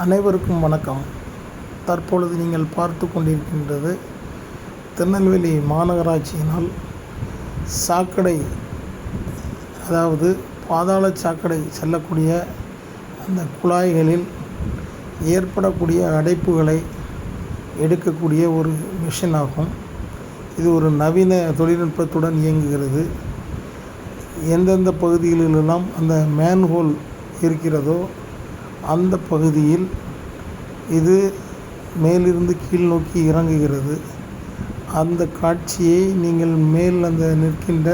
அனைவருக்கும் வணக்கம். தற்பொழுது நீங்கள் பார்த்து கொண்டிருக்கின்றது திருநெல்வேலி மாநகராட்சியினால் சாக்கடை, அதாவது பாதாள சாக்கடை செல்லக்கூடிய அந்த குழாய்களில் ஏற்படக்கூடிய அடைப்புகளை எடுக்கக்கூடிய ஒரு மிஷின் ஆகும். இது ஒரு நவீன தொழில்நுட்பத்துடன் இயங்குகிறது. எந்தெந்த பகுதிகளிலெல்லாம் அந்த மேன்ஹோல் இருக்கிறதோ அந்த பகுதியில் இது மேலிருந்து கீழ் நோக்கி இறங்குகிறது. அந்த காட்சியை நீங்கள் மேல் அந்த நிற்கின்ற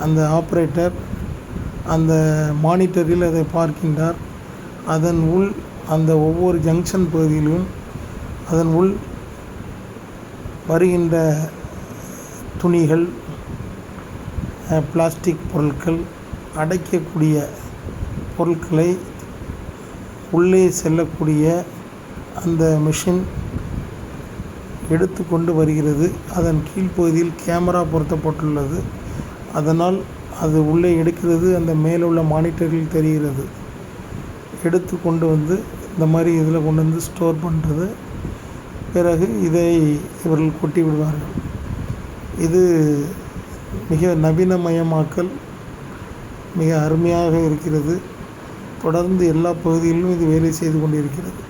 அந்த ஆப்ரேட்டர் அந்த மானிட்டரில் அதை பார்க்கின்றார். அதன் உள் அந்த ஒவ்வொரு ஜங்ஷன் பகுதியிலும் அதன் உள் வருகின்ற துணிகள், பிளாஸ்டிக் பொருட்கள், அடைக்கக்கூடிய பொருட்களை உள்ளே செல்லக்கூடிய அந்த மிஷின் எடுத்து கொண்டு வருகிறது. அதன் கீழ்ப்பகுதியில் கேமரா பொருத்தப்பட்டுள்ளது. அதனால் அது உள்ளே எடுக்கிறது. அந்த மேலுள்ள மானிட்டரில் தெரிகிறது. எடுத்து கொண்டு வந்து இந்த மாதிரி இதில் கொண்டு வந்து ஸ்டோர் பண்ணுறது. பிறகு இதை இவர்கள் கொட்டி விடுவார்கள். இது மிக நவீனமயமாக்கல், மிக அருமையாக இருக்கிறது. தொடர்ந்து எல்லா பகுதிகளிலும் இது வேலை செய்து கொண்டிருக்கிறது.